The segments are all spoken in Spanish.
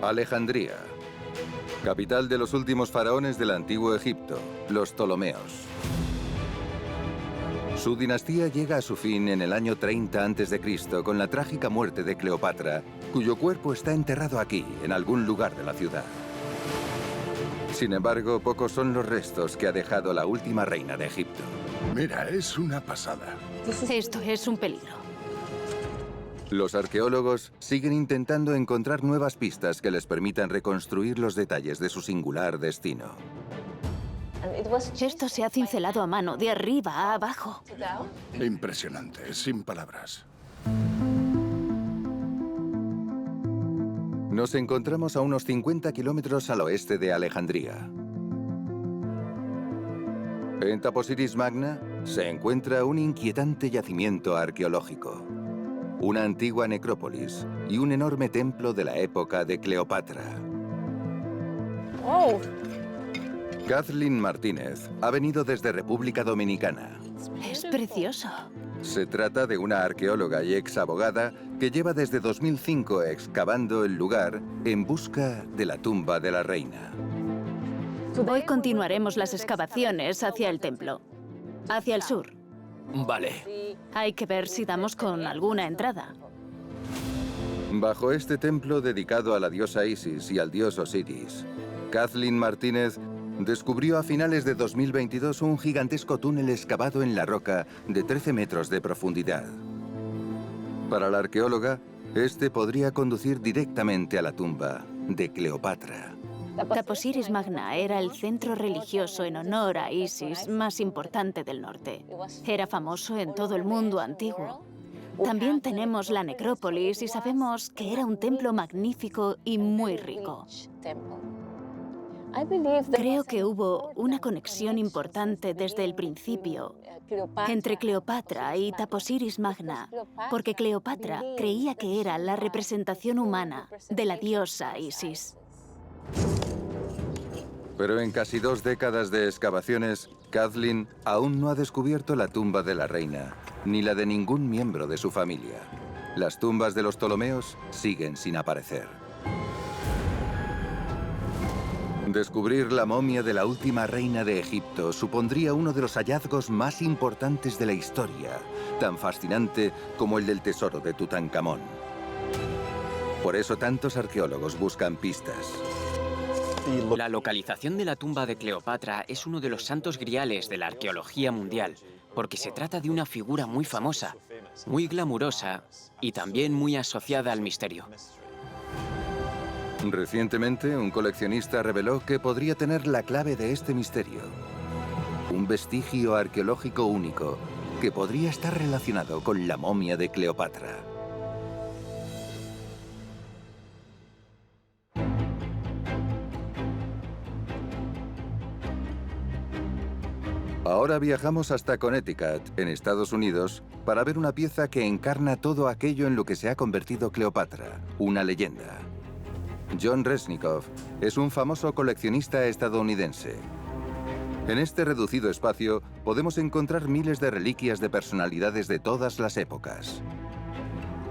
Alejandría, capital de los últimos faraones del antiguo Egipto, los Ptolomeos. Su dinastía llega a su fin en el año 30 a.C. con la trágica muerte de Cleopatra, cuyo cuerpo está enterrado aquí, en algún lugar de la ciudad. Sin embargo, pocos son los restos que ha dejado la última reina de Egipto. Mira, es una pasada. Esto es un peligro. Los arqueólogos siguen intentando encontrar nuevas pistas que les permitan reconstruir los detalles de su singular destino. Esto se ha cincelado a mano, de arriba a abajo. Impresionante, sin palabras. Nos encontramos a unos 50 kilómetros al oeste de Alejandría. En Taposiris Magna se encuentra un inquietante yacimiento arqueológico, una antigua necrópolis y un enorme templo de la época de Cleopatra. ¡Oh! Kathleen Martínez ha venido desde República Dominicana. Es precioso. Se trata de una arqueóloga y ex abogada que lleva desde 2005 excavando el lugar en busca de la tumba de la reina. Hoy continuaremos las excavaciones hacia el templo, hacia el sur. Vale. Hay que ver si damos con alguna entrada. Bajo este templo dedicado a la diosa Isis y al dios Osiris, Kathleen Martínez descubrió a finales de 2022 un gigantesco túnel excavado en la roca de 13 metros de profundidad. Para la arqueóloga, este podría conducir directamente a la tumba de Cleopatra. Taposiris Magna era el centro religioso en honor a Isis más importante del norte. Era famoso en todo el mundo antiguo. También tenemos la necrópolis y sabemos que era un templo magnífico y muy rico. Creo que hubo una conexión importante desde el principio entre Cleopatra y Taposiris Magna, porque Cleopatra creía que era la representación humana de la diosa Isis. Pero en casi 2 décadas de excavaciones, Kathleen aún no ha descubierto la tumba de la reina, ni la de ningún miembro de su familia. Las tumbas de los Ptolomeos siguen sin aparecer. Descubrir la momia de la última reina de Egipto supondría uno de los hallazgos más importantes de la historia, tan fascinante como el del tesoro de Tutankamón. Por eso tantos arqueólogos buscan pistas. La localización de la tumba de Cleopatra es uno de los santos griales de la arqueología mundial, porque se trata de una figura muy famosa, muy glamurosa y también muy asociada al misterio. Recientemente, un coleccionista reveló que podría tener la clave de este misterio. Un vestigio arqueológico único que podría estar relacionado con la momia de Cleopatra. Ahora viajamos hasta Connecticut, en Estados Unidos, para ver una pieza que encarna todo aquello en lo que se ha convertido Cleopatra, una leyenda. John Resnikoff es un famoso coleccionista estadounidense. En este reducido espacio podemos encontrar miles de reliquias de personalidades de todas las épocas.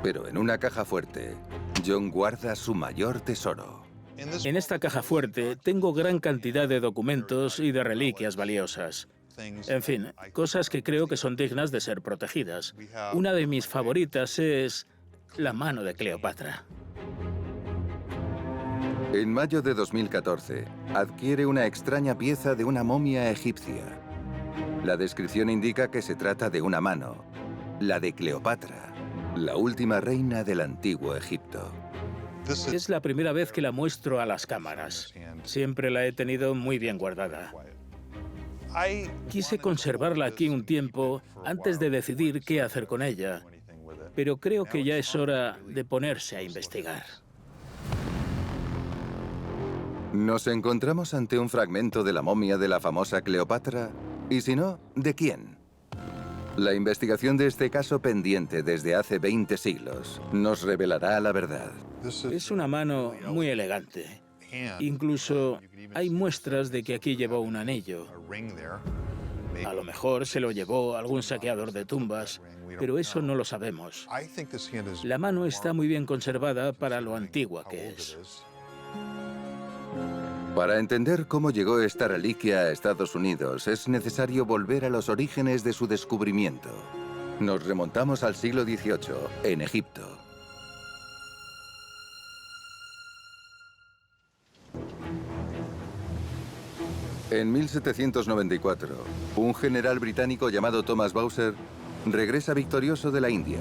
Pero en una caja fuerte, John guarda su mayor tesoro. En esta caja fuerte tengo gran cantidad de documentos y de reliquias valiosas. En fin, cosas que creo que son dignas de ser protegidas. Una de mis favoritas es la mano de Cleopatra. En mayo de 2014, adquiere una extraña pieza de una momia egipcia. La descripción indica que se trata de una mano, la de Cleopatra, la última reina del antiguo Egipto. Es la primera vez que la muestro a las cámaras. Siempre la he tenido muy bien guardada. Quise conservarla aquí un tiempo antes de decidir qué hacer con ella, pero creo que ya es hora de ponerse a investigar. ¿Nos encontramos ante un fragmento de la momia de la famosa Cleopatra? Y si no, ¿de quién? La investigación de este caso pendiente desde hace 20 siglos nos revelará la verdad. Es una mano muy elegante. Incluso hay muestras de que aquí llevó un anillo. A lo mejor se lo llevó algún saqueador de tumbas, pero eso no lo sabemos. La mano está muy bien conservada para lo antigua que es. Para entender cómo llegó esta reliquia a Estados Unidos, es necesario volver a los orígenes de su descubrimiento. Nos remontamos al siglo XVIII, en Egipto. En 1794, un general británico llamado Thomas Bowser regresa victorioso de la India.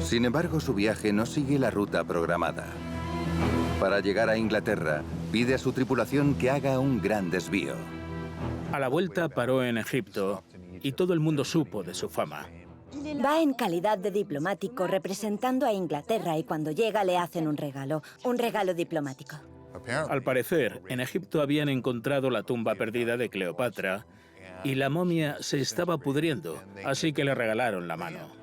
Sin embargo, su viaje no sigue la ruta programada. Para llegar a Inglaterra, pide a su tripulación que haga un gran desvío. A la vuelta paró en Egipto y todo el mundo supo de su fama. Va en calidad de diplomático representando a Inglaterra y cuando llega le hacen un regalo diplomático. Al parecer, en Egipto habían encontrado la tumba perdida de Cleopatra y la momia se estaba pudriendo, así que le regalaron la mano.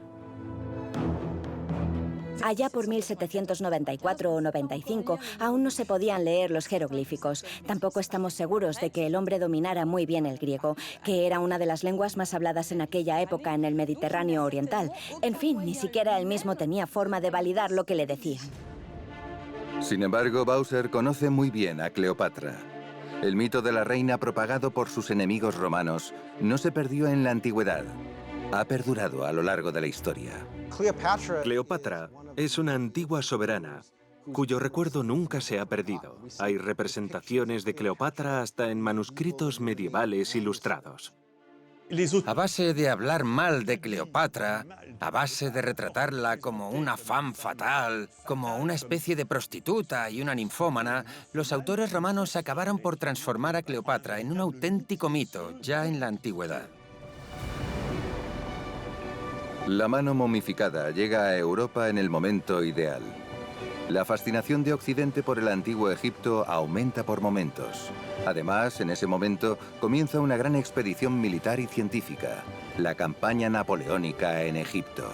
Allá por 1794 o 95 aún no se podían leer los jeroglíficos. Tampoco estamos seguros de que el hombre dominara muy bien el griego, que era una de las lenguas más habladas en aquella época en el Mediterráneo oriental. En fin, ni siquiera él mismo tenía forma de validar lo que le decían. Sin embargo, Bowser conoce muy bien a Cleopatra. El mito de la reina propagado por sus enemigos romanos no se perdió en la antigüedad. Ha perdurado a lo largo de la historia. Cleopatra es una antigua soberana, cuyo recuerdo nunca se ha perdido. Hay representaciones de Cleopatra hasta en manuscritos medievales ilustrados. A base de hablar mal de Cleopatra, a base de retratarla como una femme fatal, como una especie de prostituta y una ninfómana, los autores romanos acabaron por transformar a Cleopatra en un auténtico mito, ya en la antigüedad. La mano momificada llega a Europa en el momento ideal. La fascinación de Occidente por el antiguo Egipto aumenta por momentos. Además, en ese momento comienza una gran expedición militar y científica, la campaña napoleónica en Egipto.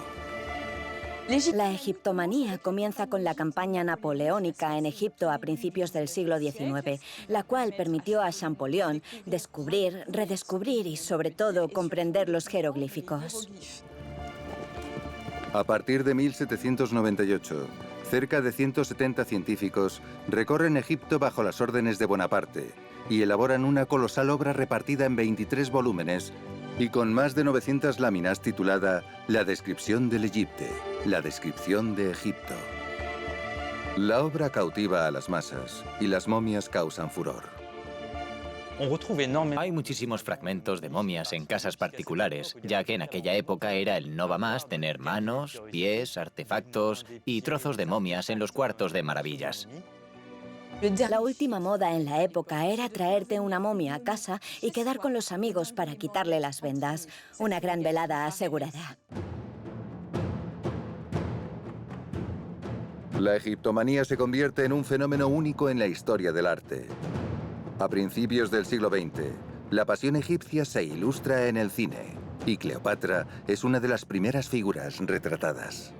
La egiptomanía comienza con la campaña napoleónica en Egipto a principios del siglo XIX, la cual permitió a Champollion descubrir, redescubrir y, sobre todo, comprender los jeroglíficos. A partir de 1798, cerca de 170 científicos recorren Egipto bajo las órdenes de Bonaparte y elaboran una colosal obra repartida en 23 volúmenes y con más de 900 láminas titulada La descripción del Egipte, la descripción de Egipto. La obra cautiva a las masas y las momias causan furor. Hay muchísimos fragmentos de momias en casas particulares, ya que en aquella época era el no va más tener manos, pies, artefactos y trozos de momias en los cuartos de maravillas. La última moda en la época era traerte una momia a casa y quedar con los amigos para quitarle las vendas. Una gran velada asegurada. La egiptomanía se convierte en un fenómeno único en la historia del arte. A principios del siglo XX, la pasión egipcia se ilustra en el cine, y Cleopatra es una de las primeras figuras retratadas.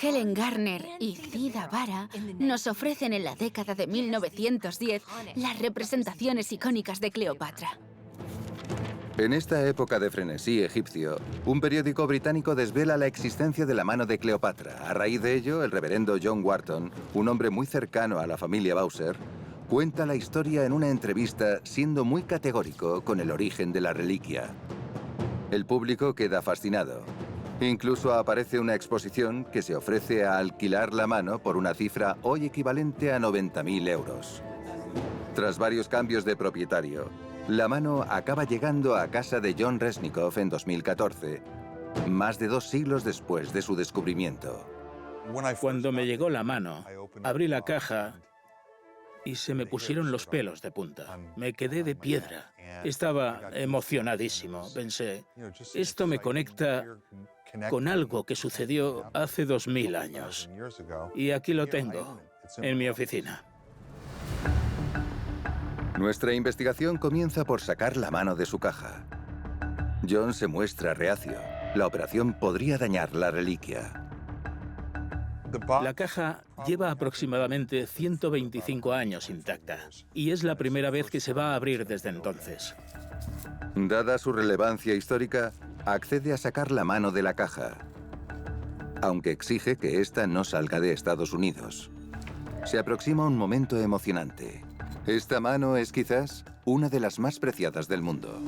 Helen Garner y Zida Vara nos ofrecen en la década de 1910 las representaciones icónicas de Cleopatra. En esta época de frenesí egipcio, un periódico británico desvela la existencia de la mano de Cleopatra. A raíz de ello, el reverendo John Wharton, un hombre muy cercano a la familia Bowser, cuenta la historia en una entrevista siendo muy categórico con el origen de la reliquia. El público queda fascinado. Incluso aparece una exposición que se ofrece a alquilar la mano por una cifra hoy equivalente a 90.000 euros. Tras varios cambios de propietario, la mano acaba llegando a casa de John Resnikoff en 2014, más de 2 siglos después de su descubrimiento. Cuando me llegó la mano, abrí la caja y se me pusieron los pelos de punta. Me quedé de piedra. Estaba emocionadísimo. Pensé, esto me conecta con algo que sucedió hace 2000 años. Y aquí lo tengo, en mi oficina. Nuestra investigación comienza por sacar la mano de su caja. John se muestra reacio. La operación podría dañar la reliquia. La caja lleva aproximadamente 125 años intacta y es la primera vez que se va a abrir desde entonces. Dada su relevancia histórica, accede a sacar la mano de la caja, aunque exige que ésta no salga de Estados Unidos. se aproxima un momento emocionante. Esta mano es quizás una de las más preciadas del mundo.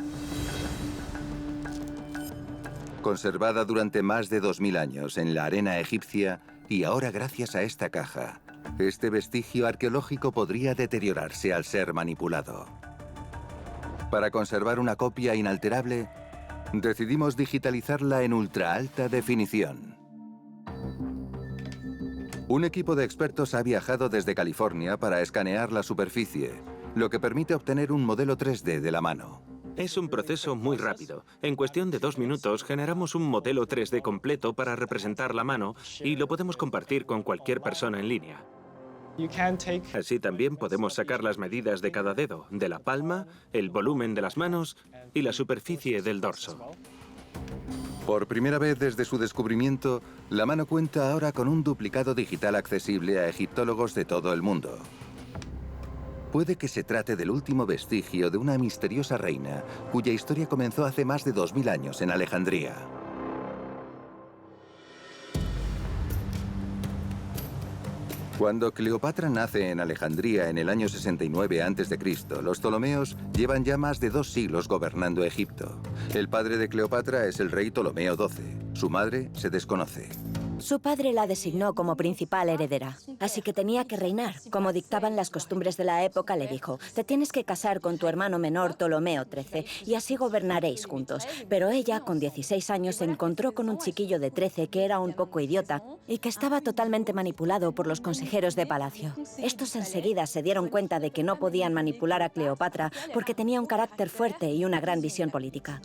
Conservada durante más de 2000 años en la arena egipcia y ahora gracias a esta caja, este vestigio arqueológico podría deteriorarse al ser manipulado. Para conservar una copia inalterable, decidimos digitalizarla en ultra alta definición. Un equipo de expertos ha viajado desde California para escanear la superficie, lo que permite obtener un modelo 3D de la mano. Es un proceso muy rápido. En cuestión de 2 minutos generamos un modelo 3D completo para representar la mano y lo podemos compartir con cualquier persona en línea. Así también podemos sacar las medidas de cada dedo, de la palma, el volumen de las manos y la superficie del dorso. Por primera vez desde su descubrimiento, la mano cuenta ahora con un duplicado digital accesible a egiptólogos de todo el mundo. Puede que se trate del último vestigio de una misteriosa reina cuya historia comenzó hace más de 2000 años en Alejandría. Cuando Cleopatra nace en Alejandría en el año 69 a.C., los Ptolomeos llevan ya más de 2 siglos gobernando Egipto. El padre de Cleopatra es el rey Ptolomeo XII. Su madre se desconoce. Su padre la designó como principal heredera, así que tenía que reinar. Como dictaban las costumbres de la época, le dijo: te tienes que casar con tu hermano menor Ptolomeo XIII y así gobernaréis juntos. Pero ella, con 16 años, se encontró con un chiquillo de 13 que era un poco idiota y que estaba totalmente manipulado por los consejeros de palacio. Estos enseguida se dieron cuenta de que no podían manipular a Cleopatra porque tenía un carácter fuerte y una gran visión política.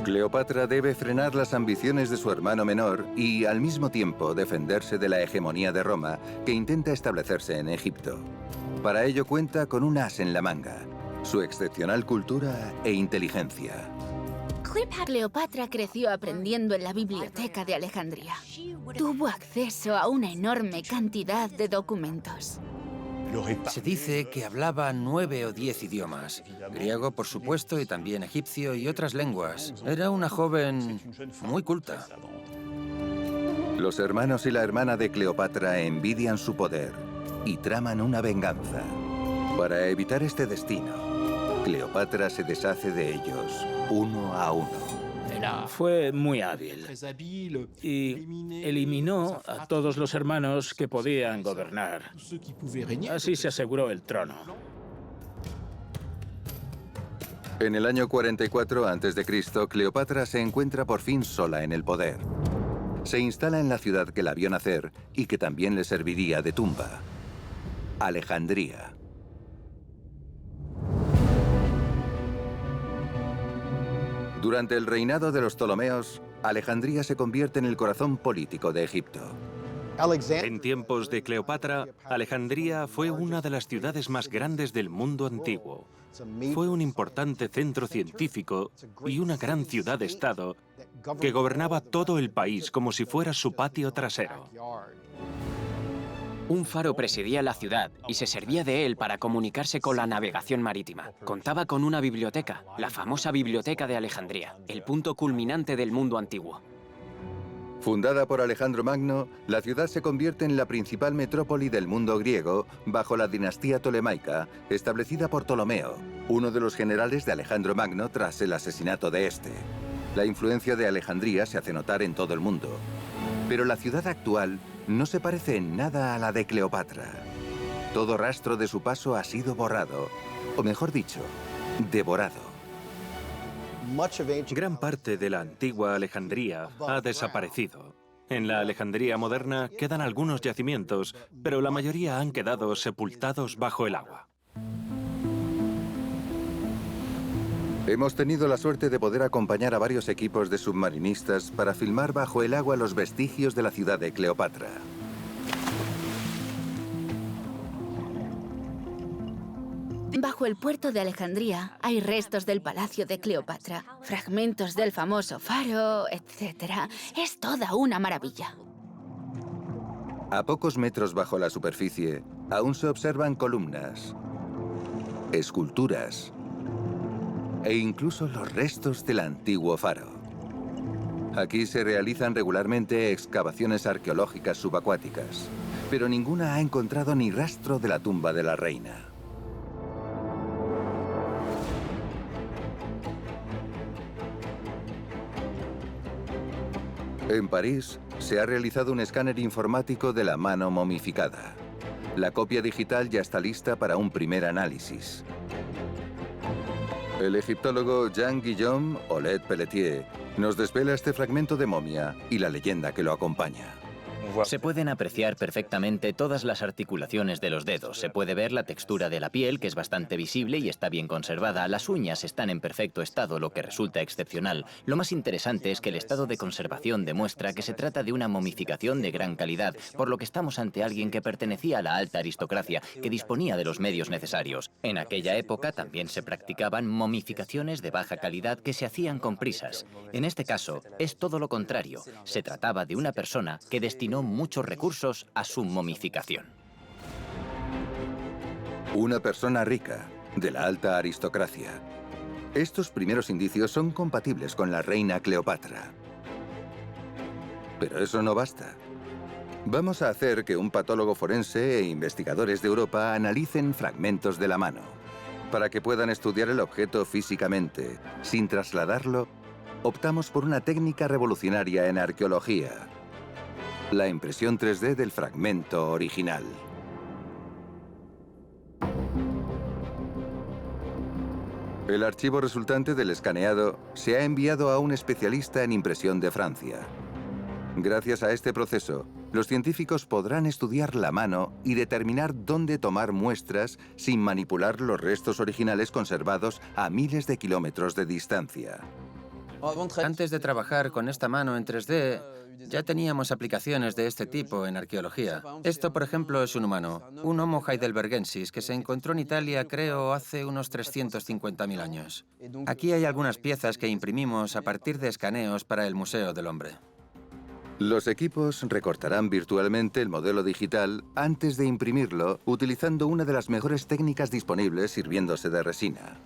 Cleopatra debe frenar las ambiciones de su hermano menor y, al mismo tiempo, defenderse de la hegemonía de Roma, que intenta establecerse en Egipto. Para ello cuenta con un as en la manga: su excepcional cultura e inteligencia. Cleopatra creció aprendiendo en la biblioteca de Alejandría. Tuvo acceso a una enorme cantidad de documentos. Se dice que hablaba 9 o 10 idiomas. Griego, por supuesto, y también egipcio y otras lenguas. Era una joven muy culta. Los hermanos y la hermana de Cleopatra envidian su poder y traman una venganza. Para evitar este destino, Cleopatra se deshace de ellos, uno a uno. Fue muy hábil y eliminó a todos los hermanos que podían gobernar. Así se aseguró el trono. En el año 44 a.C., Cleopatra se encuentra por fin sola en el poder. Se instala en la ciudad que la vio nacer y que también le serviría de tumba: Alejandría. Durante el reinado de los Ptolomeos, Alejandría se convierte en el corazón político de Egipto. En tiempos de Cleopatra, Alejandría fue una de las ciudades más grandes del mundo antiguo. Fue un importante centro científico y una gran ciudad-estado que gobernaba todo el país como si fuera su patio trasero. Un faro presidía la ciudad y se servía de él para comunicarse con la navegación marítima. Contaba con una biblioteca, la famosa Biblioteca de Alejandría, el punto culminante del mundo antiguo. Fundada por Alejandro Magno, la ciudad se convierte en la principal metrópoli del mundo griego bajo la dinastía tolemaica, establecida por Ptolomeo, uno de los generales de Alejandro Magno tras el asesinato de este. La influencia de Alejandría se hace notar en todo el mundo. Pero la ciudad actual no se parece en nada a la de Cleopatra. Todo rastro de su paso ha sido borrado, o mejor dicho, devorado. Gran parte de la antigua Alejandría ha desaparecido. En la Alejandría moderna quedan algunos yacimientos, pero la mayoría han quedado sepultados bajo el agua. Hemos tenido la suerte de poder acompañar a varios equipos de submarinistas para filmar bajo el agua los vestigios de la ciudad de Cleopatra. Bajo el puerto de Alejandría hay restos del palacio de Cleopatra, fragmentos del famoso faro, etc. Es toda una maravilla. A pocos metros bajo la superficie, aún se observan columnas, esculturas e incluso los restos del antiguo faro. Aquí se realizan regularmente excavaciones arqueológicas subacuáticas. pero ninguna ha encontrado ni rastro de la tumba de la reina. En París se ha realizado un escáner informático de la mano momificada. La copia digital ya está lista para un primer análisis. El egiptólogo Jean-Guillaume Olet-Pelletier nos desvela este fragmento de momia y la leyenda que lo acompaña. Se pueden apreciar perfectamente todas las articulaciones de los dedos. Se puede ver la textura de la piel, que es bastante visible y está bien conservada. Las uñas están en perfecto estado, lo que resulta excepcional. Lo más interesante es que el estado de conservación demuestra que se trata de una momificación de gran calidad, por lo que estamos ante alguien que pertenecía a la alta aristocracia, que disponía de los medios necesarios. En aquella época también se practicaban momificaciones de baja calidad que se hacían con prisas. En este caso, es todo lo contrario. Se trataba de una persona que destinó muchos recursos a su momificación. Una persona rica, de la alta aristocracia. Estos primeros indicios son compatibles con la reina Cleopatra. Pero eso no basta. Vamos a hacer que un patólogo forense e investigadores de Europa analicen fragmentos de la mano. Para que puedan estudiar el objeto físicamente, sin trasladarlo, optamos por una técnica revolucionaria en arqueología: la impresión 3D del fragmento original. El archivo resultante del escaneado se ha enviado a un especialista en impresión de Francia. Gracias a este proceso, los científicos podrán estudiar la mano y determinar dónde tomar muestras sin manipular los restos originales conservados a miles de kilómetros de distancia. Antes de trabajar con esta mano en 3D, ya teníamos aplicaciones de este tipo en arqueología. Esto, por ejemplo, es un humano, un Homo heidelbergensis, que se encontró en Italia, creo, hace unos 350.000 años. Aquí hay algunas piezas que imprimimos a partir de escaneos para el Museo del Hombre. Los equipos recortarán virtualmente el modelo digital antes de imprimirlo, utilizando una de las mejores técnicas disponibles sirviéndose de resina.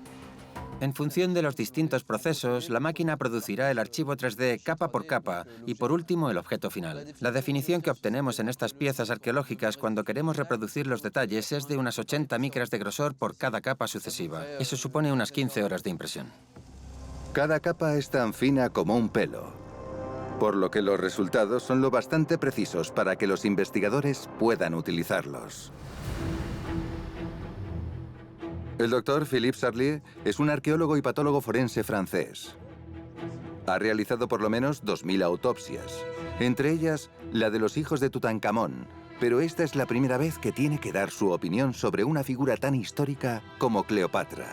En función de los distintos procesos, la máquina producirá el archivo 3D capa por capa y, por último, el objeto final. La definición que obtenemos en estas piezas arqueológicas cuando queremos reproducir los detalles es de unas 80 micras de grosor por cada capa sucesiva. Eso supone unas 15 horas de impresión. Cada capa es tan fina como un pelo, por lo que los resultados son lo bastante precisos para que los investigadores puedan utilizarlos. El doctor Philippe Sarlier es un arqueólogo y patólogo forense francés. Ha realizado por lo menos 2000 autopsias, entre ellas la de los hijos de Tutankamón, pero esta es la primera vez que tiene que dar su opinión sobre una figura tan histórica como Cleopatra.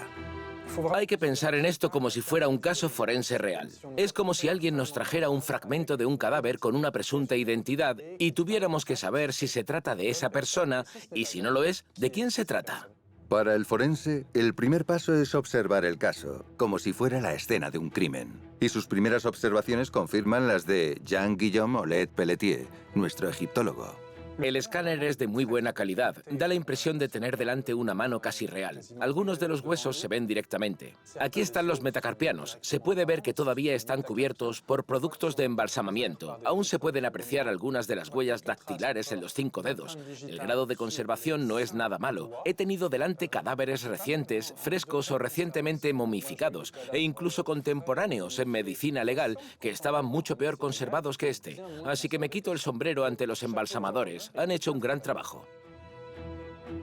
Hay que pensar en esto como si fuera un caso forense real. Es como si alguien nos trajera un fragmento de un cadáver con una presunta identidad y tuviéramos que saber si se trata de esa persona y, si no lo es, ¿de quién se trata? Para el forense, el primer paso es observar el caso, como si fuera la escena de un crimen. Y sus primeras observaciones confirman las de Jean-Guillaume Olet-Pelletier, nuestro egiptólogo. El escáner es de muy buena calidad. Da la impresión de tener delante una mano casi real. Algunos de los huesos se ven directamente. Aquí están los metacarpianos. Se puede ver que todavía están cubiertos por productos de embalsamamiento. Aún se pueden apreciar algunas de las huellas dactilares en los 5 dedos. El grado de conservación no es nada malo. He tenido delante cadáveres recientes, frescos o recientemente momificados, e incluso contemporáneos en medicina legal que estaban mucho peor conservados que este. Así que me quito el sombrero ante los embalsamadores. Han hecho un gran trabajo.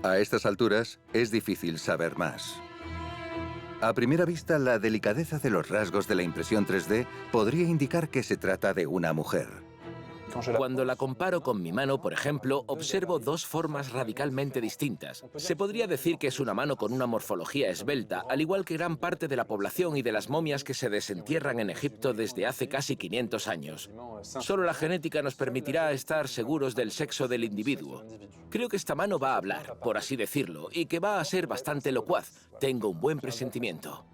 A estas alturas, es difícil saber más. A primera vista, la delicadeza de los rasgos de la impresión 3D podría indicar que se trata de una mujer. Cuando la comparo con mi mano, por ejemplo, observo dos formas radicalmente distintas. Se podría decir que es una mano con una morfología esbelta, al igual que gran parte de la población y de las momias que se desentierran en Egipto desde hace casi 500 años. Solo la genética nos permitirá estar seguros del sexo del individuo. Creo que esta mano va a hablar, por así decirlo, y que va a ser bastante locuaz. Tengo un buen presentimiento.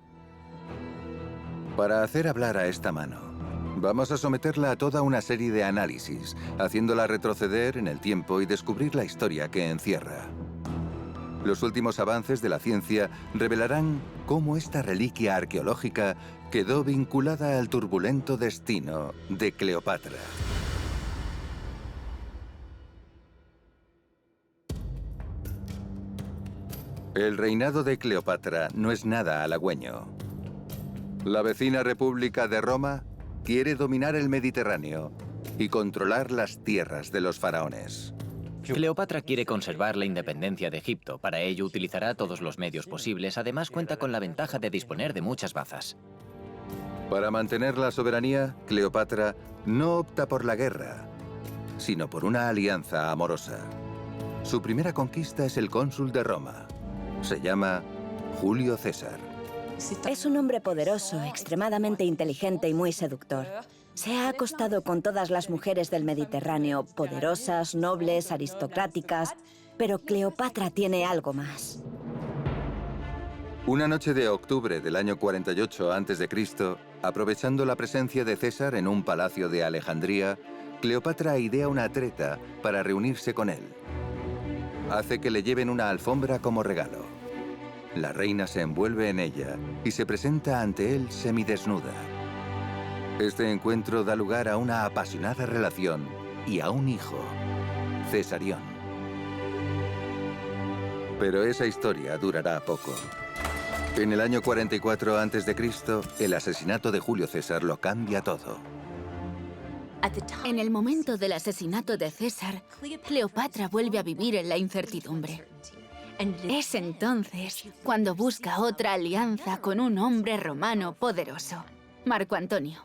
Para hacer hablar a esta mano, vamos a someterla a toda una serie de análisis, haciéndola retroceder en el tiempo y descubrir la historia que encierra. Los últimos avances de la ciencia revelarán cómo esta reliquia arqueológica quedó vinculada al turbulento destino de Cleopatra. El reinado de Cleopatra no es nada halagüeño. La vecina República de Roma quiere dominar el Mediterráneo y controlar las tierras de los faraones. Cleopatra quiere conservar la independencia de Egipto. Para ello utilizará todos los medios posibles. Además, cuenta con la ventaja de disponer de muchas bazas. Para mantener la soberanía, Cleopatra no opta por la guerra, sino por una alianza amorosa. Su primera conquista es el cónsul de Roma. Se llama Julio César. Es un hombre poderoso, extremadamente inteligente y muy seductor. Se ha acostado con todas las mujeres del Mediterráneo, poderosas, nobles, aristocráticas, pero Cleopatra tiene algo más. Una noche de octubre del año 48 a.C., aprovechando la presencia de César en un palacio de Alejandría, Cleopatra idea una treta para reunirse con él. Hace que le lleven una alfombra como regalo. La reina se envuelve en ella y se presenta ante él semidesnuda. Este encuentro da lugar a una apasionada relación y a un hijo, Cesarión. Pero esa historia durará poco. En el año 44 a.C., el asesinato de Julio César lo cambia todo. En el momento del asesinato de César, Cleopatra vuelve a vivir en la incertidumbre. Es entonces cuando busca otra alianza con un hombre romano poderoso, Marco Antonio.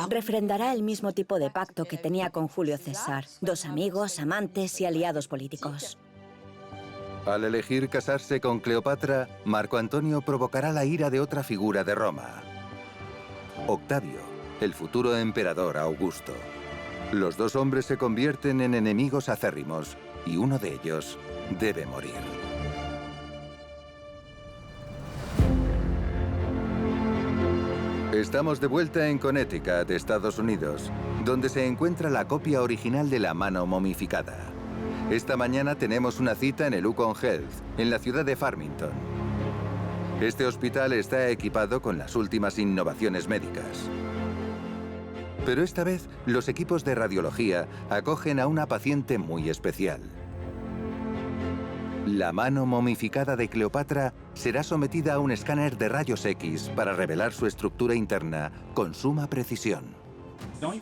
Refrendará el mismo tipo de pacto que tenía con Julio César. 2 amigos, amantes y aliados políticos. Al elegir casarse con Cleopatra, Marco Antonio provocará la ira de otra figura de Roma, Octavio, el futuro emperador Augusto. Los dos hombres se convierten en enemigos acérrimos y uno de ellos debe morir. Estamos de vuelta en Connecticut, Estados Unidos, donde se encuentra la copia original de la mano momificada. Esta mañana tenemos una cita en el Yukon Health, en la ciudad de Farmington. Este hospital está equipado con las últimas innovaciones médicas. Pero esta vez, los equipos de radiología acogen a una paciente muy especial. La mano momificada de Cleopatra será sometida a un escáner de rayos X para revelar su estructura interna con suma precisión.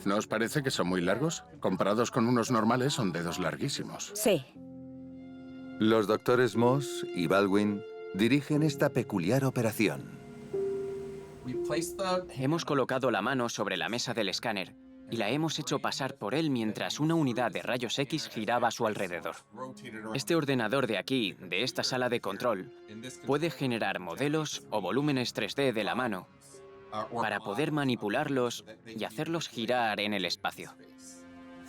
¿No os parece que son muy largos? Comparados con unos normales, son dedos larguísimos. Sí. Los doctores Moss y Baldwin dirigen esta peculiar operación. Hemos colocado la mano sobre la mesa del escáner y la hemos hecho pasar por él mientras una unidad de rayos X giraba a su alrededor. Este ordenador de aquí, de esta sala de control, puede generar modelos o volúmenes 3D de la mano para poder manipularlos y hacerlos girar en el espacio.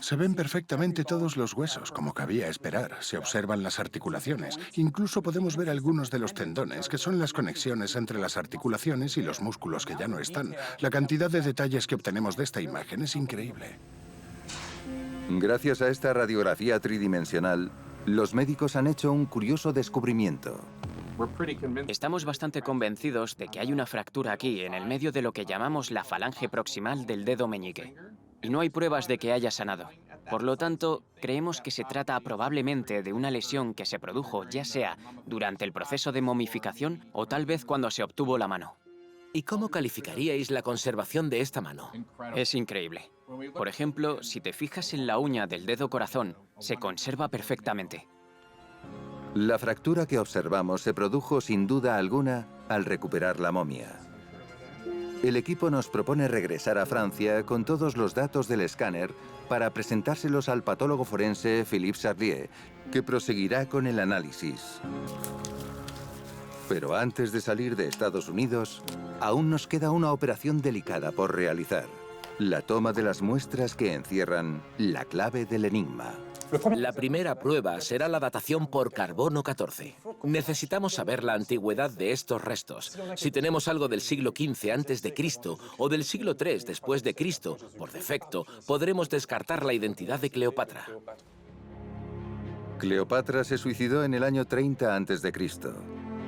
Se ven perfectamente todos los huesos, como cabía esperar. Se observan las articulaciones. Incluso podemos ver algunos de los tendones, que son las conexiones entre las articulaciones y los músculos que ya no están. La cantidad de detalles que obtenemos de esta imagen es increíble. Gracias a esta radiografía tridimensional, los médicos han hecho un curioso descubrimiento. Estamos bastante convencidos de que hay una fractura aquí, en el medio de lo que llamamos la falange proximal del dedo meñique. Y no hay pruebas de que haya sanado. Por lo tanto, creemos que se trata probablemente de una lesión que se produjo ya sea durante el proceso de momificación o tal vez cuando se obtuvo la mano. ¿Y cómo calificaríais la conservación de esta mano? Es increíble. Por ejemplo, si te fijas en la uña del dedo corazón, se conserva perfectamente. La fractura que observamos se produjo sin duda alguna al recuperar la momia. El equipo nos propone regresar a Francia con todos los datos del escáner para presentárselos al patólogo forense Philippe Charlier, que proseguirá con el análisis. Pero antes de salir de Estados Unidos, aún nos queda una operación delicada por realizar: la toma de las muestras que encierran la clave del enigma. La primera prueba será la datación por carbono 14. Necesitamos saber la antigüedad de estos restos. Si tenemos algo del siglo XV a.C. o del siglo III después de Cristo, por defecto, podremos descartar la identidad de Cleopatra. Cleopatra se suicidó en el año 30 a.C.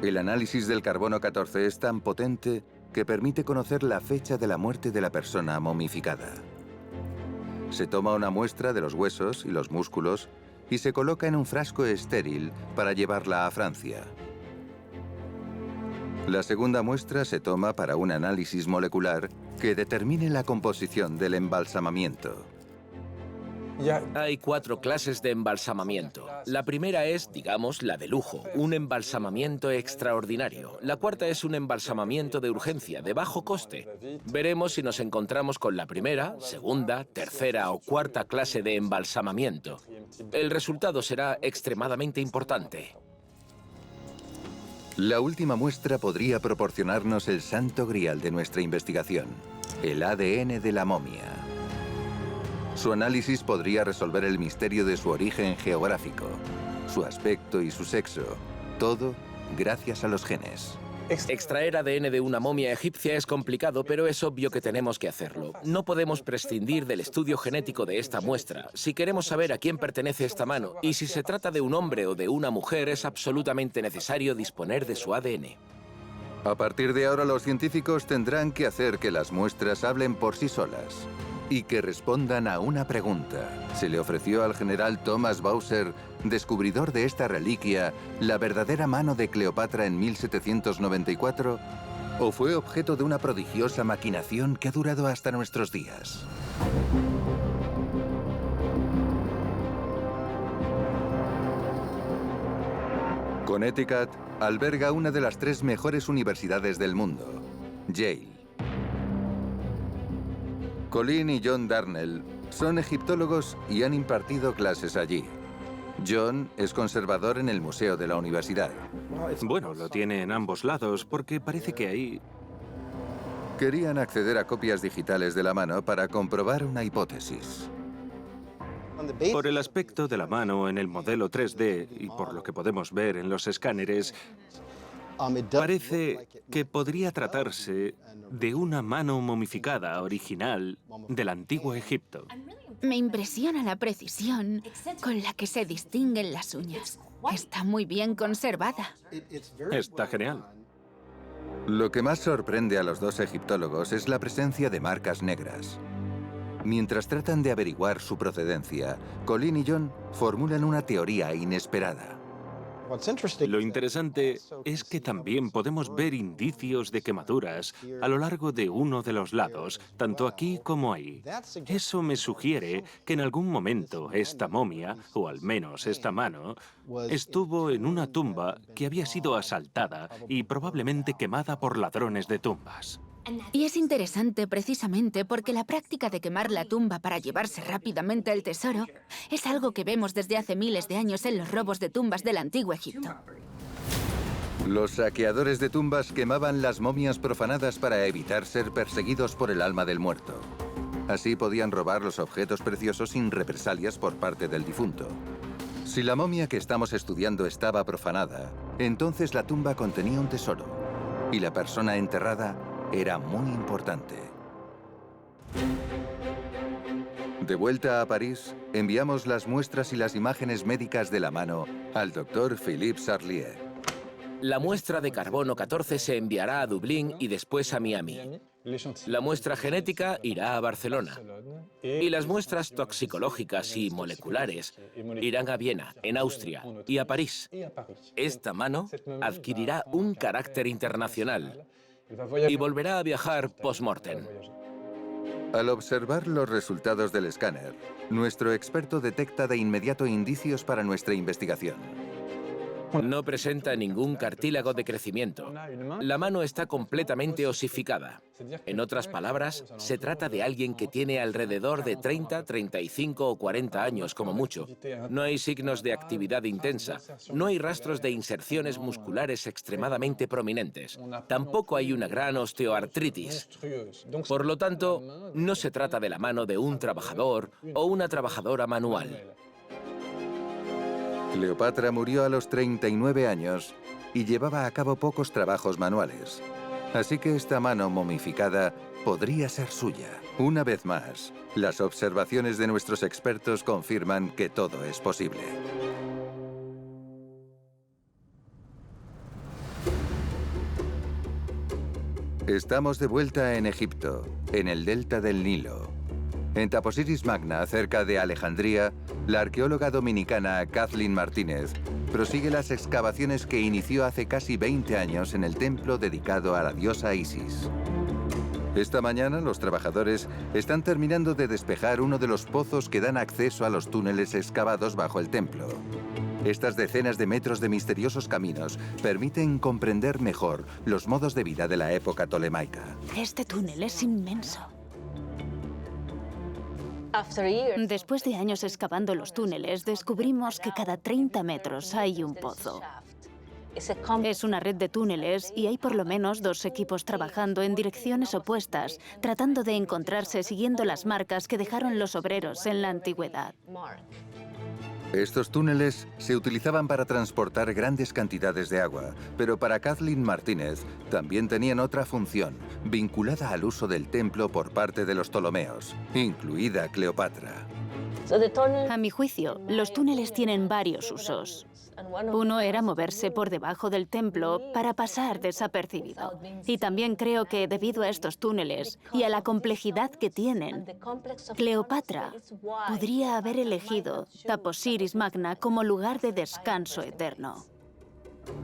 El análisis del carbono 14 es tan potente que permite conocer la fecha de la muerte de la persona momificada. Se toma una muestra de los huesos y los músculos y se coloca en un frasco estéril para llevarla a Francia. La segunda muestra se toma para un análisis molecular que determine la composición del embalsamamiento. Hay 4 clases de embalsamamiento. La primera es, digamos, la de lujo, un embalsamamiento extraordinario. La cuarta es un embalsamamiento de urgencia, de bajo coste. Veremos si nos encontramos con la primera, segunda, tercera o cuarta clase de embalsamamiento. El resultado será extremadamente importante. La última muestra podría proporcionarnos el santo grial de nuestra investigación, el ADN de la momia. Su análisis podría resolver el misterio de su origen geográfico, su aspecto y su sexo, todo gracias a los genes. Extraer ADN de una momia egipcia es complicado, pero es obvio que tenemos que hacerlo. No podemos prescindir del estudio genético de esta muestra. Si queremos saber a quién pertenece esta mano y si se trata de un hombre o de una mujer, es absolutamente necesario disponer de su ADN. A partir de ahora, los científicos tendrán que hacer que las muestras hablen por sí solas y que respondan a una pregunta. ¿Se le ofreció al general Thomas Bowser, descubridor de esta reliquia, la verdadera mano de Cleopatra en 1794? ¿O fue objeto de una prodigiosa maquinación que ha durado hasta nuestros días? Connecticut alberga una de las 3 mejores universidades del mundo, Yale. Colin y John Darnell son egiptólogos y han impartido clases allí. John es conservador en el museo de la universidad. Bueno, lo tiene en ambos lados, porque parece que ahí... Querían acceder a copias digitales de la mano para comprobar una hipótesis. Por el aspecto de la mano en el modelo 3D y por lo que podemos ver en los escáneres, parece que podría tratarse de una mano momificada original del antiguo Egipto. Me impresiona la precisión con la que se distinguen las uñas. Está muy bien conservada. Está genial. Lo que más sorprende a los 2 egiptólogos es la presencia de marcas negras. Mientras tratan de averiguar su procedencia, Colin y John formulan una teoría inesperada. Lo interesante es que también podemos ver indicios de quemaduras a lo largo de uno de los lados, tanto aquí como ahí. Eso me sugiere que en algún momento esta momia, o al menos esta mano, estuvo en una tumba que había sido asaltada y probablemente quemada por ladrones de tumbas. Y es interesante precisamente porque la práctica de quemar la tumba para llevarse rápidamente el tesoro es algo que vemos desde hace miles de años en los robos de tumbas del antiguo Egipto. Los saqueadores de tumbas quemaban las momias profanadas para evitar ser perseguidos por el alma del muerto. Así podían robar los objetos preciosos sin represalias por parte del difunto. Si la momia que estamos estudiando estaba profanada, entonces la tumba contenía un tesoro y la persona enterrada era muy importante. De vuelta a París, enviamos las muestras y las imágenes médicas de la mano al doctor Philippe Sarlier. La muestra de carbono 14 se enviará a Dublín y después a Miami. La muestra genética irá a Barcelona. Y las muestras toxicológicas y moleculares irán a Viena, en Austria, y a París. Esta mano adquirirá un carácter internacional y volverá a viajar post-mortem. Al observar los resultados del escáner, nuestro experto detecta de inmediato indicios para nuestra investigación. No presenta ningún cartílago de crecimiento. La mano está completamente osificada. En otras palabras, se trata de alguien que tiene alrededor de 30, 35 o 40 años como mucho. No hay signos de actividad intensa. No hay rastros de inserciones musculares extremadamente prominentes. Tampoco hay una gran osteoartritis. Por lo tanto, no se trata de la mano de un trabajador o una trabajadora manual. Cleopatra murió a los 39 años y llevaba a cabo pocos trabajos manuales. Así que esta mano momificada podría ser suya. Una vez más, las observaciones de nuestros expertos confirman que todo es posible. Estamos de vuelta en Egipto, en el delta del Nilo. En Taposiris Magna, cerca de Alejandría, la arqueóloga dominicana Kathleen Martínez prosigue las excavaciones que inició hace casi 20 años en el templo dedicado a la diosa Isis. Esta mañana los trabajadores están terminando de despejar uno de los pozos que dan acceso a los túneles excavados bajo el templo. Estas decenas de metros de misteriosos caminos permiten comprender mejor los modos de vida de la época tolemaica. Este túnel es inmenso. Después de años excavando los túneles, descubrimos que cada 30 metros hay un pozo. Es una red de túneles y hay por lo menos 2 equipos trabajando en direcciones opuestas, tratando de encontrarse siguiendo las marcas que dejaron los obreros en la antigüedad. Estos túneles se utilizaban para transportar grandes cantidades de agua, pero para Kathleen Martínez también tenían otra función, vinculada al uso del templo por parte de los Ptolomeos, incluida Cleopatra. A mi juicio, los túneles tienen varios usos. Uno era moverse por debajo del templo para pasar desapercibido. Y también creo que debido a estos túneles y a la complejidad que tienen, Cleopatra podría haber elegido Taposiris Magna como lugar de descanso eterno.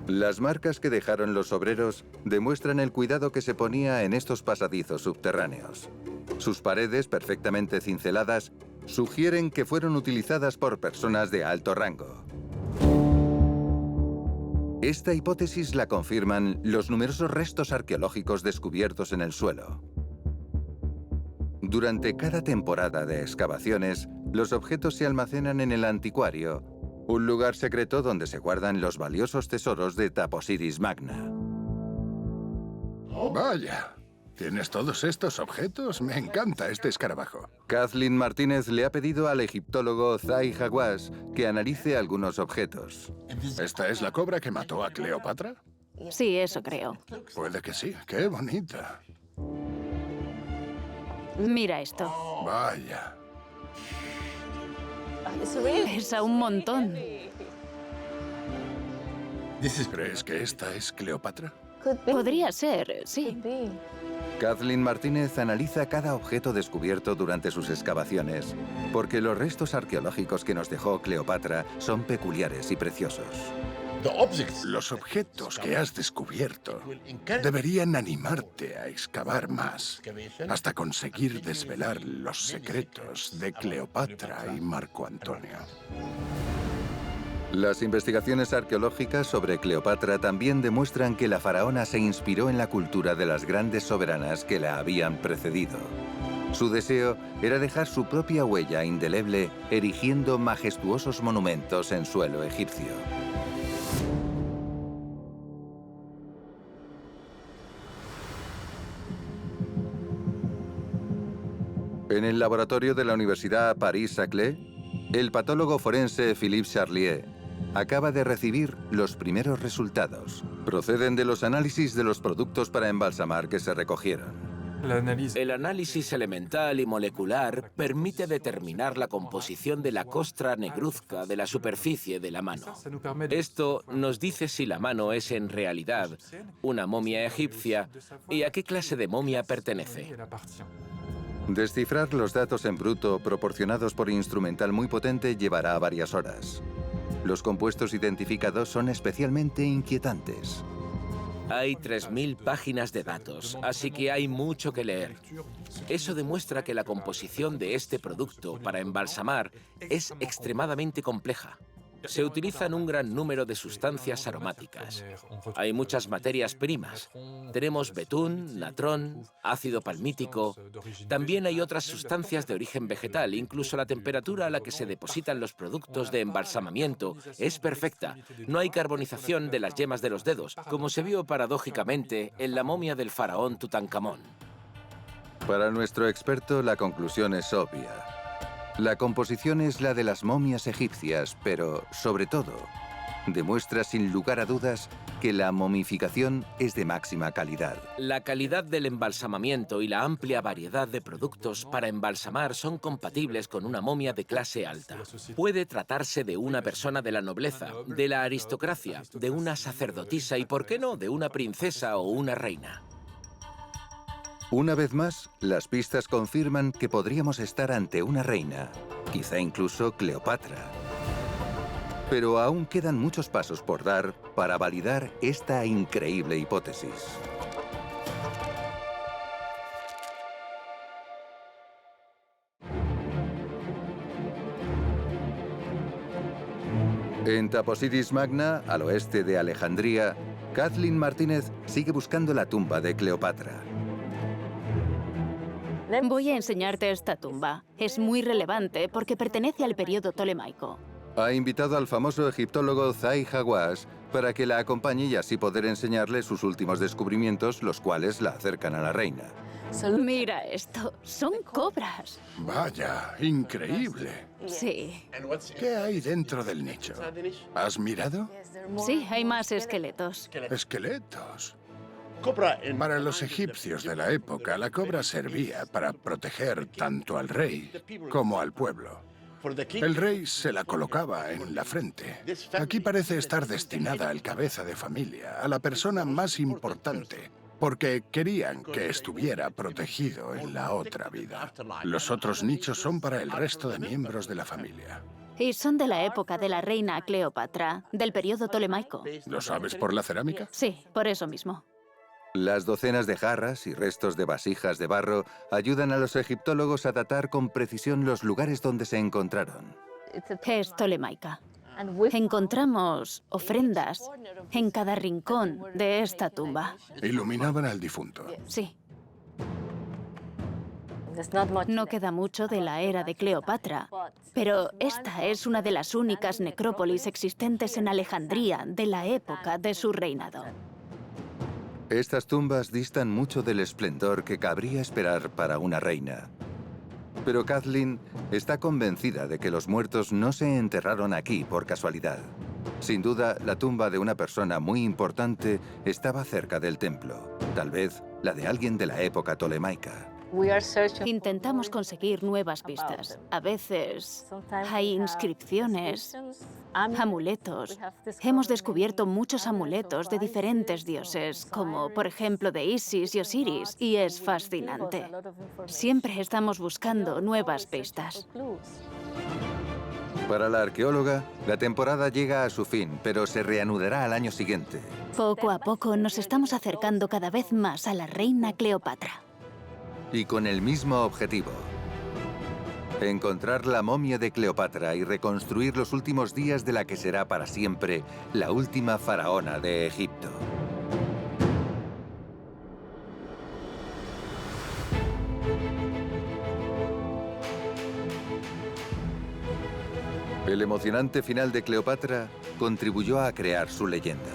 Las marcas que dejaron los obreros demuestran el cuidado que se ponía en estos pasadizos subterráneos. Sus paredes, perfectamente cinceladas, sugieren que fueron utilizadas por personas de alto rango. Esta hipótesis la confirman los numerosos restos arqueológicos descubiertos en el suelo. Durante cada temporada de excavaciones, los objetos se almacenan en el anticuario, un lugar secreto donde se guardan los valiosos tesoros de Taposiris Magna. Vaya, ¿tienes todos estos objetos? Me encanta este escarabajo. Kathleen Martínez le ha pedido al egiptólogo Zahi Hawass que analice algunos objetos. ¿Esta es la cobra que mató a Cleopatra? Sí, eso creo. Puede que sí. ¡Qué bonita! Mira esto. Vaya. Pesa un montón. ¿Crees que esta es Cleopatra? Podría ser, sí. Kathleen Martínez analiza cada objeto descubierto durante sus excavaciones, porque los restos arqueológicos que nos dejó Cleopatra son peculiares y preciosos. Los objetos que has descubierto deberían animarte a excavar más, hasta conseguir desvelar los secretos de Cleopatra y Marco Antonio. Las investigaciones arqueológicas sobre Cleopatra también demuestran que la faraona se inspiró en la cultura de las grandes soberanas que la habían precedido. Su deseo era dejar su propia huella indeleble erigiendo majestuosos monumentos en suelo egipcio. En el laboratorio de la Universidad Paris-Saclay, el patólogo forense Philippe Charlier acaba de recibir los primeros resultados. Proceden de los análisis de los productos para embalsamar que se recogieron. El análisis elemental y molecular permite determinar la composición de la costra negruzca de la superficie de la mano. Esto nos dice si la mano es en realidad una momia egipcia y a qué clase de momia pertenece. Descifrar los datos en bruto proporcionados por instrumental muy potente llevará varias horas. Los compuestos identificados son especialmente inquietantes. Hay 3.000 páginas de datos, así que hay mucho que leer. Eso demuestra que la composición de este producto para embalsamar es extremadamente compleja. Se utilizan un gran número de sustancias aromáticas. Hay muchas materias primas. Tenemos betún, natrón, ácido palmítico. También hay otras sustancias de origen vegetal. Incluso la temperatura a la que se depositan los productos de embalsamamiento es perfecta. No hay carbonización de las yemas de los dedos, como se vio paradójicamente en la momia del faraón Tutankamón. Para nuestro experto, la conclusión es obvia. La composición es la de las momias egipcias, pero, sobre todo, demuestra sin lugar a dudas que la momificación es de máxima calidad. La calidad del embalsamamiento y la amplia variedad de productos para embalsamar son compatibles con una momia de clase alta. Puede tratarse de una persona de la nobleza, de la aristocracia, de una sacerdotisa y, ¿por qué no?, de una princesa o una reina. Una vez más, las pistas confirman que podríamos estar ante una reina, quizá incluso Cleopatra. Pero aún quedan muchos pasos por dar para validar esta increíble hipótesis. En Taposiris Magna, al oeste de Alejandría, Kathleen Martínez sigue buscando la tumba de Cleopatra. Voy a enseñarte esta tumba. Es muy relevante porque pertenece al periodo tolemaico. Ha invitado al famoso egiptólogo Zahi Hawass para que la acompañe y así poder enseñarle sus últimos descubrimientos, los cuales la acercan a la reina. Mira esto, son cobras. Vaya, increíble. Sí. ¿Qué hay dentro del nicho? ¿Has mirado? Sí, hay más esqueletos. Esqueletos. Para los egipcios de la época, la cobra servía para proteger tanto al rey como al pueblo. El rey se la colocaba en la frente. Aquí parece estar destinada al cabeza de familia, a la persona más importante, porque querían que estuviera protegido en la otra vida. Los otros nichos son para el resto de miembros de la familia. Y son de la época de la reina Cleopatra, del periodo tolemaico. ¿Lo sabes por la cerámica? Sí, por eso mismo. Las docenas de jarras y restos de vasijas de barro ayudan a los egiptólogos a datar con precisión los lugares donde se encontraron. Es tolemaica. Encontramos ofrendas en cada rincón de esta tumba. Iluminaban al difunto. Sí. No queda mucho de la era de Cleopatra, pero esta es una de las únicas necrópolis existentes en Alejandría de la época de su reinado. Estas tumbas distan mucho del esplendor que cabría esperar para una reina. Pero Kathleen está convencida de que los muertos no se enterraron aquí por casualidad. Sin duda, la tumba de una persona muy importante estaba cerca del templo, tal vez la de alguien de la época tolemaica. Intentamos conseguir nuevas pistas. A veces hay inscripciones, amuletos. Hemos descubierto muchos amuletos de diferentes dioses, como por ejemplo de Isis y Osiris, y es fascinante. Siempre estamos buscando nuevas pistas. Para la arqueóloga, la temporada llega a su fin, pero se reanudará al año siguiente. Poco a poco nos estamos acercando cada vez más a la reina Cleopatra. Y con el mismo objetivo: encontrar la momia de Cleopatra y reconstruir los últimos días de la que será para siempre la última faraona de Egipto. El emocionante final de Cleopatra contribuyó a crear su leyenda.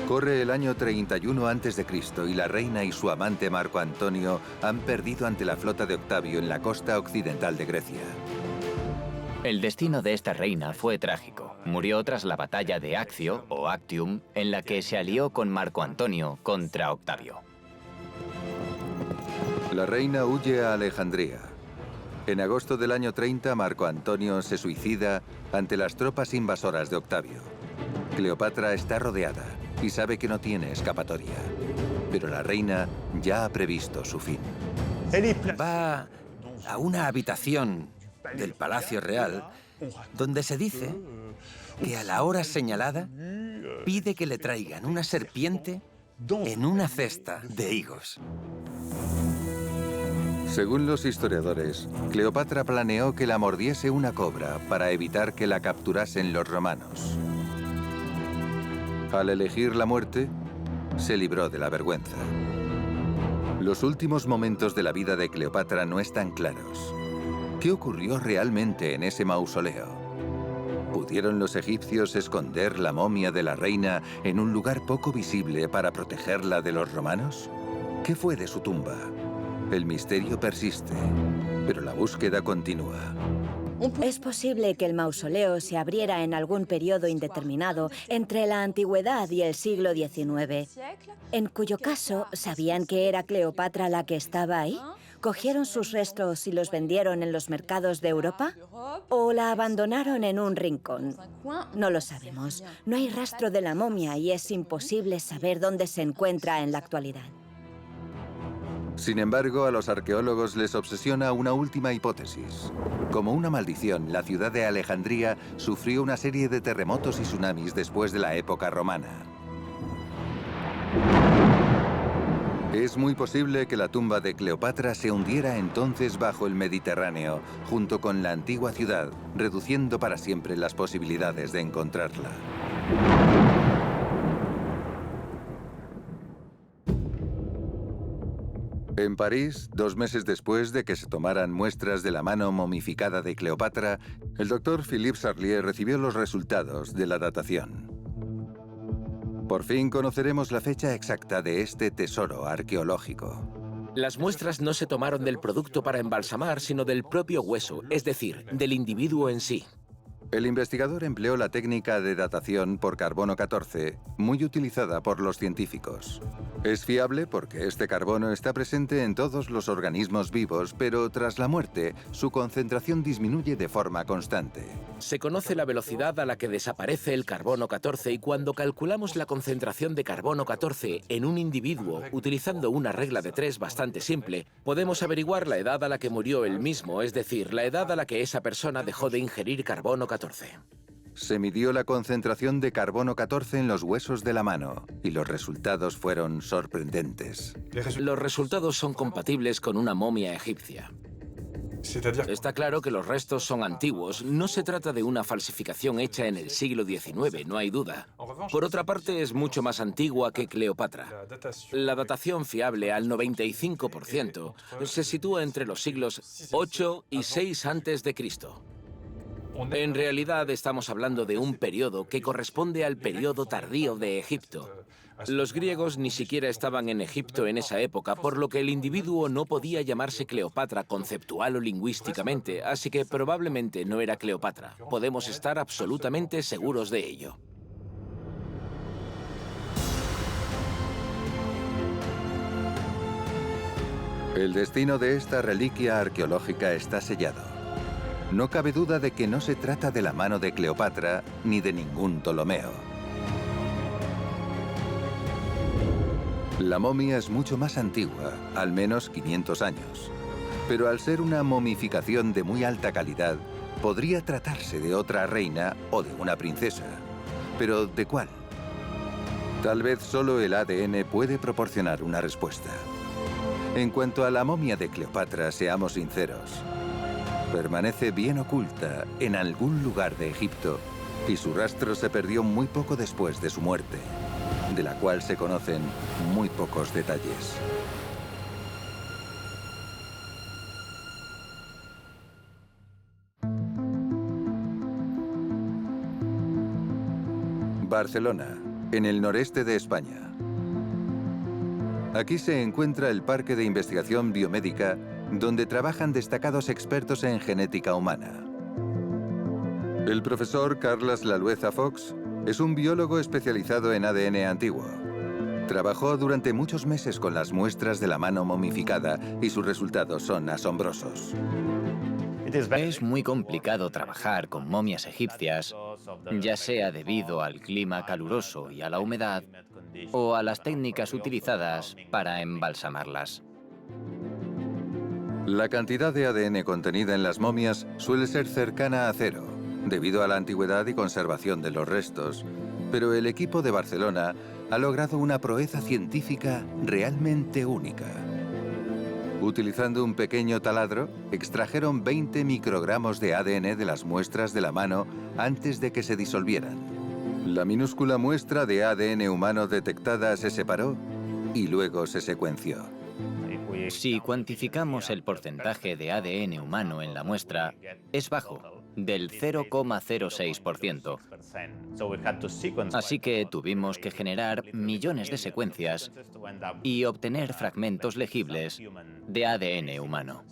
Corre el año 31 a.C. y la reina y su amante Marco Antonio han perdido ante la flota de Octavio en la costa occidental de Grecia. El destino de esta reina fue trágico. Murió tras la batalla de Accio, o Actium, en la que se alió con Marco Antonio contra Octavio. La reina huye a Alejandría. En agosto del año 30, Marco Antonio se suicida ante las tropas invasoras de Octavio. Cleopatra está rodeada y sabe que no tiene escapatoria. Pero la reina ya ha previsto su fin. Va a una habitación del Palacio Real donde se dice que a la hora señalada pide que le traigan una serpiente en una cesta de higos. Según los historiadores, Cleopatra planeó que la mordiese una cobra para evitar que la capturasen los romanos. Al elegir la muerte, se libró de la vergüenza. Los últimos momentos de la vida de Cleopatra no están claros. ¿Qué ocurrió realmente en ese mausoleo? ¿Pudieron los egipcios esconder la momia de la reina en un lugar poco visible para protegerla de los romanos? ¿Qué fue de su tumba? El misterio persiste, pero la búsqueda continúa. Es posible que el mausoleo se abriera en algún periodo indeterminado entre la antigüedad y el siglo XIX, en cuyo caso, ¿sabían que era Cleopatra la que estaba ahí? ¿Cogieron sus restos y los vendieron en los mercados de Europa? ¿O la abandonaron en un rincón? No lo sabemos. No hay rastro de la momia y es imposible saber dónde se encuentra en la actualidad. Sin embargo, a los arqueólogos les obsesiona una última hipótesis. Como una maldición, la ciudad de Alejandría sufrió una serie de terremotos y tsunamis después de la época romana. Es muy posible que la tumba de Cleopatra se hundiera entonces bajo el Mediterráneo, junto con la antigua ciudad, reduciendo para siempre las posibilidades de encontrarla. En París, 2 meses después de que se tomaran muestras de la mano momificada de Cleopatra, el doctor Philippe Sarlier recibió los resultados de la datación. Por fin conoceremos la fecha exacta de este tesoro arqueológico. Las muestras no se tomaron del producto para embalsamar, sino del propio hueso, es decir, del individuo en sí. El investigador empleó la técnica de datación por carbono 14, muy utilizada por los científicos. Es fiable porque este carbono está presente en todos los organismos vivos, pero tras la muerte, su concentración disminuye de forma constante. Se conoce la velocidad a la que desaparece el carbono 14 y cuando calculamos la concentración de carbono 14 en un individuo utilizando una regla de 3 bastante simple, podemos averiguar la edad a la que murió él mismo, es decir, la edad a la que esa persona dejó de ingerir carbono 14. Se midió la concentración de carbono 14 en los huesos de la mano y los resultados fueron sorprendentes. Los resultados son compatibles con una momia egipcia. Está claro que los restos son antiguos, no se trata de una falsificación hecha en el siglo XIX, no hay duda. Por otra parte, es mucho más antigua que Cleopatra. La datación fiable al 95% se sitúa entre los siglos 8 y 6 a.C. En realidad estamos hablando de un periodo que corresponde al periodo tardío de Egipto. Los griegos ni siquiera estaban en Egipto en esa época, por lo que el individuo no podía llamarse Cleopatra conceptual o lingüísticamente, así que probablemente no era Cleopatra. Podemos estar absolutamente seguros de ello. El destino de esta reliquia arqueológica está sellado. No cabe duda de que no se trata de la mano de Cleopatra ni de ningún Ptolomeo. La momia es mucho más antigua, al menos 500 años. Pero al ser una momificación de muy alta calidad, podría tratarse de otra reina o de una princesa. ¿Pero de cuál? Tal vez solo el ADN puede proporcionar una respuesta. En cuanto a la momia de Cleopatra, seamos sinceros. Permanece bien oculta en algún lugar de Egipto y su rastro se perdió muy poco después de su muerte, de la cual se conocen muy pocos detalles. Barcelona, en el noreste de España. Aquí se encuentra el Parque de Investigación Biomédica, donde trabajan destacados expertos en genética humana. El profesor Carles Lalueza Fox es un biólogo especializado en ADN antiguo. Trabajó durante muchos meses con las muestras de la mano momificada y sus resultados son asombrosos. Es muy complicado trabajar con momias egipcias, ya sea debido al clima caluroso y a la humedad, o a las técnicas utilizadas para embalsamarlas. La cantidad de ADN contenida en las momias suele ser cercana a 0, debido a la antigüedad y conservación de los restos, pero el equipo de Barcelona ha logrado una proeza científica realmente única. Utilizando un pequeño taladro, extrajeron 20 microgramos de ADN de las muestras de la mano antes de que se disolvieran. La minúscula muestra de ADN humano detectada se separó y luego se secuenció. Si cuantificamos el porcentaje de ADN humano en la muestra, es bajo, del 0,06%. Así que tuvimos que generar millones de secuencias y obtener fragmentos legibles de ADN humano.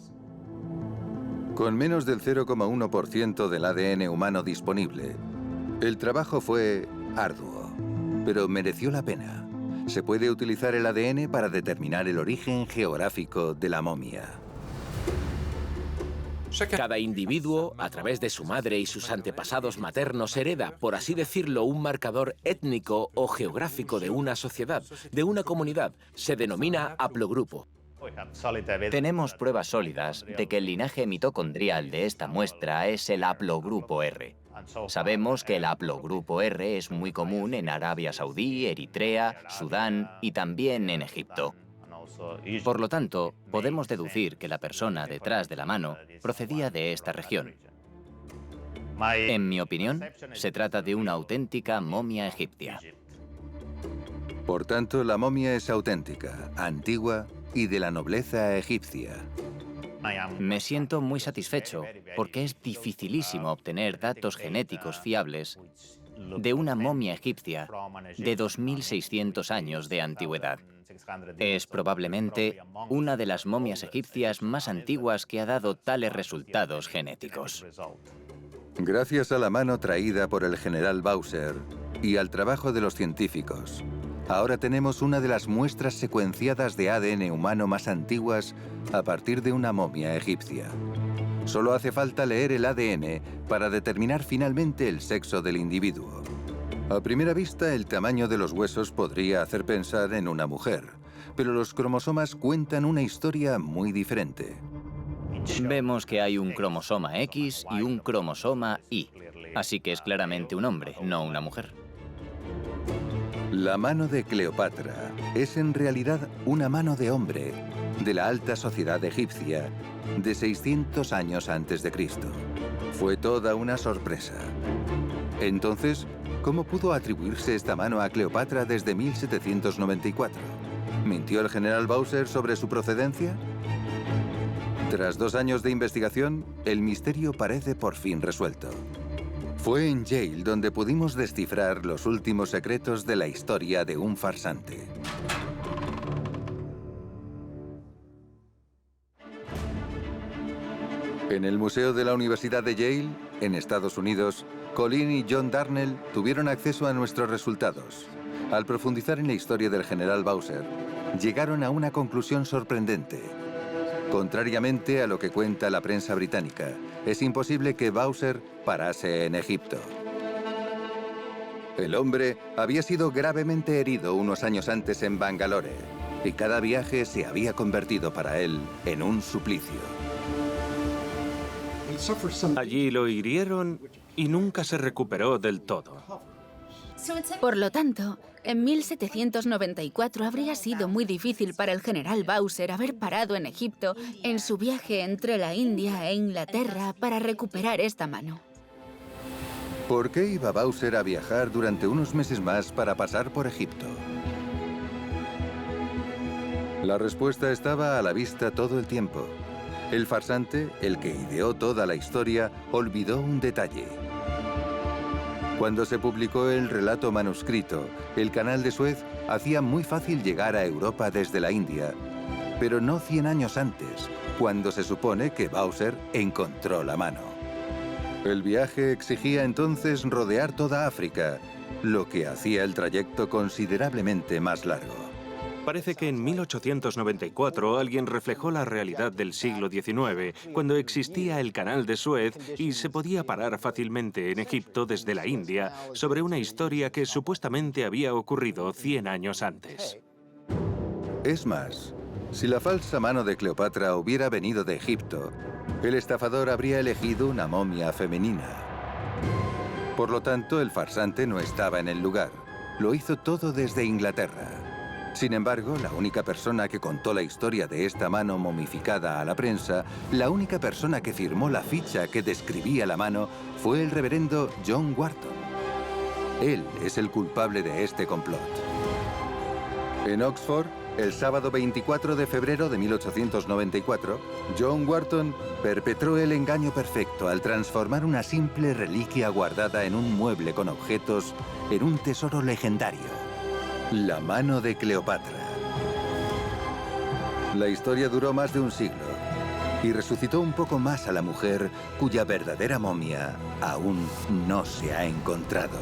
Con menos del 0,1% del ADN humano disponible, el trabajo fue arduo, pero mereció la pena. Se puede utilizar el ADN para determinar el origen geográfico de la momia. Cada individuo, a través de su madre y sus antepasados maternos, hereda, por así decirlo, un marcador étnico o geográfico de una sociedad, de una comunidad. Se denomina haplogrupo. Tenemos pruebas sólidas de que el linaje mitocondrial de esta muestra es el haplogrupo R. Sabemos que el haplogrupo R es muy común en Arabia Saudí, Eritrea, Sudán y también en Egipto. Por lo tanto, podemos deducir que la persona detrás de la mano procedía de esta región. En mi opinión, se trata de una auténtica momia egipcia. Por tanto, la momia es auténtica, antigua y de la nobleza egipcia. Me siento muy satisfecho porque es dificilísimo obtener datos genéticos fiables de una momia egipcia de 2600 años de antigüedad. Es probablemente una de las momias egipcias más antiguas que ha dado tales resultados genéticos. Gracias a la mano traída por el general Bowser y al trabajo de los científicos, ahora tenemos una de las muestras secuenciadas de ADN humano más antiguas a partir de una momia egipcia. Solo hace falta leer el ADN para determinar finalmente el sexo del individuo. A primera vista, el tamaño de los huesos podría hacer pensar en una mujer, pero los cromosomas cuentan una historia muy diferente. Vemos que hay un cromosoma X y un cromosoma Y, así que es claramente un hombre, no una mujer. La mano de Cleopatra es en realidad una mano de hombre de la alta sociedad egipcia de 600 años antes de Cristo. Fue toda una sorpresa. Entonces, ¿cómo pudo atribuirse esta mano a Cleopatra desde 1794? ¿Mintió el general Bowser sobre su procedencia? Tras 2 años de investigación, el misterio parece por fin resuelto. Fue en Yale donde pudimos descifrar los últimos secretos de la historia de un farsante. En el Museo de la Universidad de Yale, en Estados Unidos, Colin y John Darnell tuvieron acceso a nuestros resultados. Al profundizar en la historia del general Bowser, llegaron a una conclusión sorprendente. Contrariamente a lo que cuenta la prensa británica, es imposible que Bowser parase en Egipto. El hombre había sido gravemente herido unos años antes en Bangalore, y cada viaje se había convertido para él en un suplicio. Allí lo hirieron y nunca se recuperó del todo. Por lo tanto, en 1794 habría sido muy difícil para el general Bowser haber parado en Egipto en su viaje entre la India e Inglaterra para recuperar esta mano. ¿Por qué iba Bowser a viajar durante unos meses más para pasar por Egipto? La respuesta estaba a la vista todo el tiempo. El farsante, el que ideó toda la historia, olvidó un detalle. Cuando se publicó el relato manuscrito, el Canal de Suez hacía muy fácil llegar a Europa desde la India, pero no 100 años antes, cuando se supone que Bowser encontró la mano. El viaje exigía entonces rodear toda África, lo que hacía el trayecto considerablemente más largo. Parece que en 1894 alguien reflejó la realidad del siglo XIX, cuando existía el Canal de Suez y se podía parar fácilmente en Egipto desde la India sobre una historia que supuestamente había ocurrido 100 años antes. Es más, si la falsa mano de Cleopatra hubiera venido de Egipto, el estafador habría elegido una momia femenina. Por lo tanto, el farsante no estaba en el lugar. Lo hizo todo desde Inglaterra. Sin embargo, la única persona que contó la historia de esta mano momificada a la prensa, la única persona que firmó la ficha que describía la mano, fue el reverendo John Wharton. Él es el culpable de este complot. En Oxford, el sábado 24 de febrero de 1894, John Wharton perpetró el engaño perfecto al transformar una simple reliquia guardada en un mueble con objetos en un tesoro legendario. La mano de Cleopatra. La historia duró más de un siglo y resucitó un poco más a la mujer cuya verdadera momia aún no se ha encontrado.